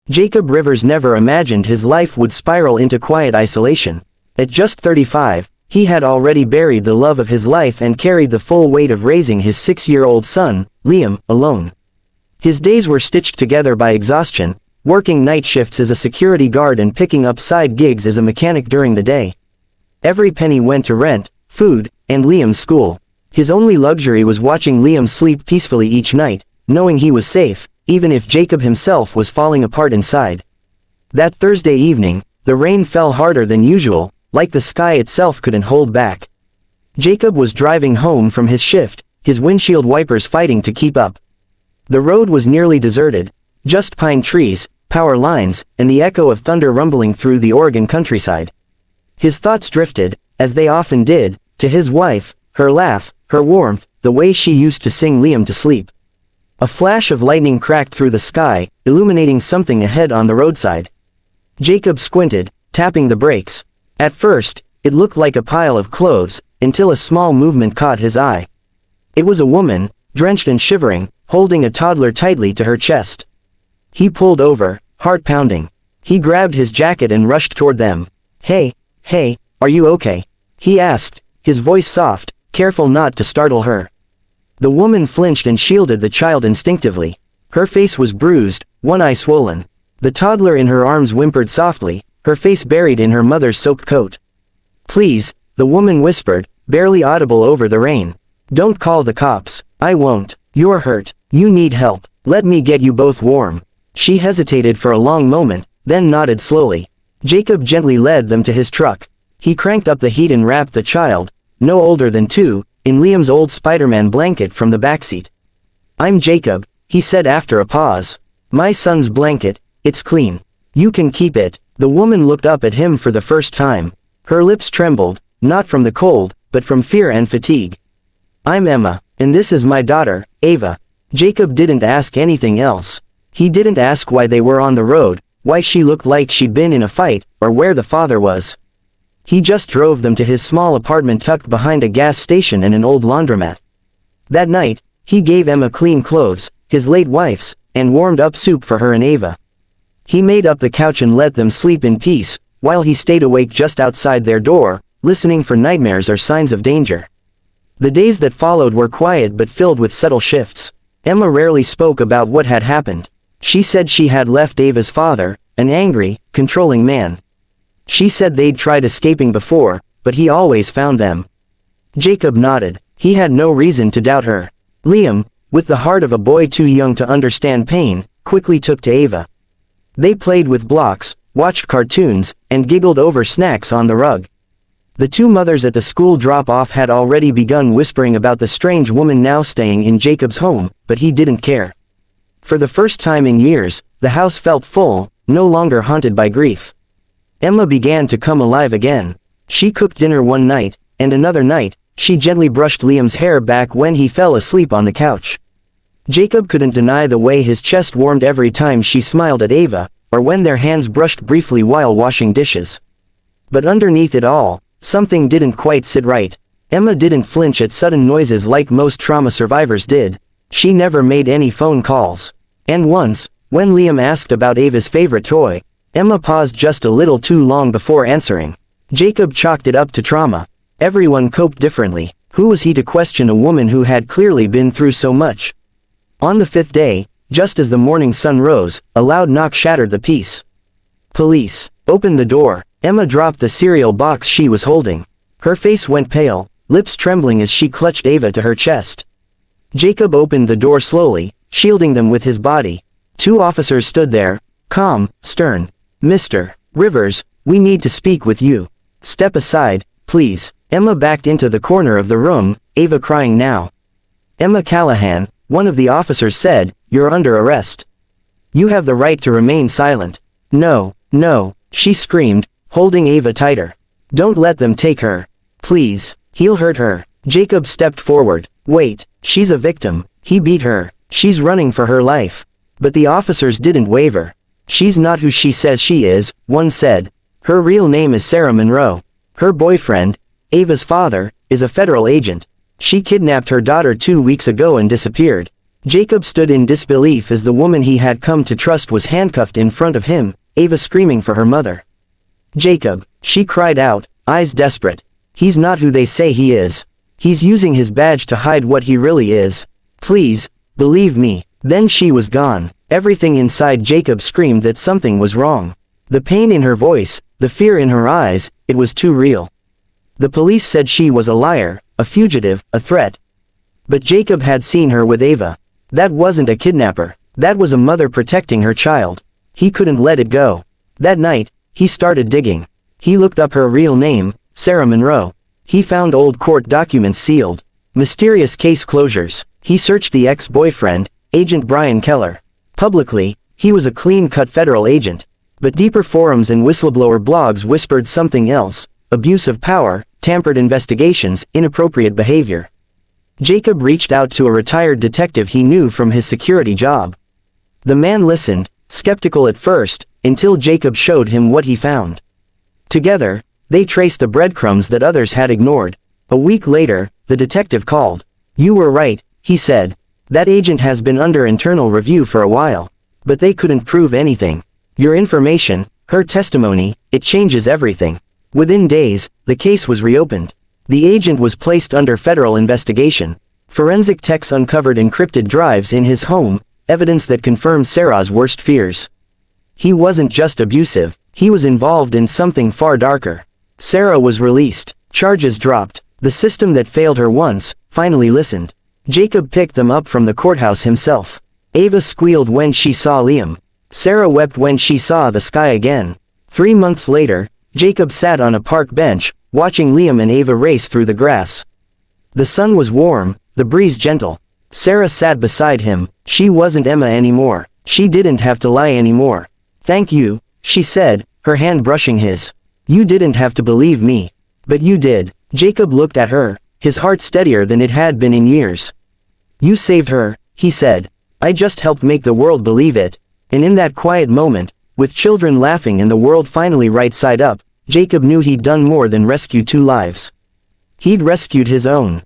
Jacob Rivers never imagined his life would spiral into quiet isolation. At just 35, he had already buried the love of his life and carried the full weight of raising his 6-year-old son, Liam, alone. His days were stitched together by exhaustion, working night shifts as a security guard and picking up side gigs as a mechanic during the day. Every penny went to rent, food, and Liam's school. His only luxury was watching Liam sleep peacefully each night, knowing he was safe, even if Jacob himself was falling apart inside. That Thursday evening, the rain fell harder than usual, like the sky itself couldn't hold back. Jacob was driving home from his shift, his windshield wipers fighting to keep up. The road was nearly deserted, just pine trees, power lines, and the echo of thunder rumbling through the Oregon countryside. His thoughts drifted, as they often did, to his wife, her laugh, her warmth, the way she used to sing Liam to sleep. A flash of lightning cracked through the sky, illuminating something ahead on the roadside. Jacob squinted, tapping the brakes. At first, it looked like a pile of clothes, until a small movement caught his eye. It was a woman, drenched and shivering, holding a toddler tightly to her chest. He pulled over, heart pounding. He grabbed his jacket and rushed toward them. Hey, are you okay?" he asked, his voice soft, careful not to startle her. The woman flinched and shielded the child instinctively. Her face was bruised, one eye swollen. The toddler in her arms whimpered softly, her face buried in her mother's soaked coat. "Please," the woman whispered, barely audible over the rain. "Don't call the cops. I won't. You're hurt. You need help. Let me get you both warm." She hesitated for a long moment, then nodded slowly. Jacob gently led them to his truck. He cranked up the heat and wrapped the child, no older than 2, in Liam's old Spider-Man blanket from the backseat. "I'm Jacob," he said after a pause. "My son's blanket, it's clean. You can keep it." The woman looked up at him for the first time. Her lips trembled, not from the cold, but from fear and fatigue. "I'm Emma, and this is my daughter, Ava." Jacob didn't ask anything else. He didn't ask why they were on the road, why she looked like she'd been in a fight, or where the father was. He just drove them to his small apartment tucked behind a gas station and an old laundromat. That night, he gave Emma clean clothes, his late wife's, and warmed up soup for her and Ava. He made up the couch and let them sleep in peace, while he stayed awake just outside their door, listening for nightmares or signs of danger. The days that followed were quiet but filled with subtle shifts. Emma rarely spoke about what had happened. She said she had left Ava's father, an angry, controlling man. She said they'd tried escaping before, but he always found them. Jacob nodded. He had no reason to doubt her. Liam, with the heart of a boy too young to understand pain, quickly took to Ava. They played with blocks, watched cartoons, and giggled over snacks on the rug. The two mothers at the school drop-off had already begun whispering about the strange woman now staying in Jacob's home, but he didn't care. For the first time in years, the house felt full, no longer haunted by grief. Emma began to come alive again. She cooked dinner one night, and another night, she gently brushed Liam's hair back when he fell asleep on the couch. Jacob couldn't deny the way his chest warmed every time she smiled at Ava, or when their hands brushed briefly while washing dishes. But underneath it all, something didn't quite sit right. Emma didn't flinch at sudden noises like most trauma survivors did. She never made any phone calls. And once, when Liam asked about Ava's favorite toy, Emma paused just a little too long before answering. Jacob chalked it up to trauma. Everyone coped differently. Who was he to question a woman who had clearly been through so much? On the 5th day, just as the morning sun rose, a loud knock shattered the peace. "Police." "Open the door." Emma dropped the cereal box she was holding. Her face went pale, lips trembling as she clutched Ava to her chest. Jacob opened the door slowly, shielding them with his body. 2 officers stood there, calm, stern. "Mr. Rivers, we need to speak with you. Step aside, please." Emma backed into the corner of the room, Ava crying now. "Emma Callahan," one of the officers said, "you're under arrest. You have the right to remain silent." No, she screamed, holding Ava tighter. "Don't let them take her. Please, he'll hurt her." Jacob stepped forward. "Wait, she's a victim. He beat her. She's running for her life." But the officers didn't waver. "She's not who she says she is," one said. "Her real name is Sarah Monroe. Her boyfriend, Ava's father, is a federal agent. She kidnapped her daughter 2 weeks ago and disappeared. Jacob stood in disbelief as the woman he had come to trust was handcuffed in front of him, Ava screaming for her mother. "Jacob," she cried out, eyes desperate. "He's not who they say he is. He's using his badge to hide what he really is. Please, believe me." Then she was gone. Everything inside Jacob screamed that something was wrong. The pain in her voice, the fear in her eyes, it was too real. The police said she was a liar, a fugitive, a threat. But Jacob had seen her with Ava. That wasn't a kidnapper. That was a mother protecting her child. He couldn't let it go. That night, he started digging. He looked up her real name, Sarah Monroe. He found old court documents sealed. Mysterious case closures. He searched the ex-boyfriend, Agent Brian Keller. Publicly, he was a clean-cut federal agent. But deeper forums and whistleblower blogs whispered something else: abuse of power, tampered investigations, inappropriate behavior. Jacob reached out to a retired detective he knew from his security job. The man listened, skeptical at first, until Jacob showed him what he found. Together, they traced the breadcrumbs that others had ignored. A week later, the detective called. "You were right," he said. "That agent has been under internal review for a while. But they couldn't prove anything. Your information, her testimony, it changes everything." Within days, the case was reopened. The agent was placed under federal investigation. Forensic techs uncovered encrypted drives in his home, evidence that confirmed Sarah's worst fears. He wasn't just abusive, he was involved in something far darker. Sarah was released. Charges dropped. The system that failed her once, finally listened. Jacob picked them up from the courthouse himself. Ava squealed when she saw Liam. Sarah wept when she saw the sky again. 3 months later, Jacob sat on a park bench, watching Liam and Ava race through the grass. The sun was warm, the breeze gentle. Sarah sat beside him. She wasn't Emma anymore. She didn't have to lie anymore. "Thank you," she said, her hand brushing his. "You didn't have to believe me. But you did." Jacob looked at her, his heart steadier than it had been in years. "You saved her," he said. "I just helped make the world believe it." And in that quiet moment, with children laughing and the world finally right side up, Jacob knew he'd done more than rescue 2 lives. He'd rescued his own.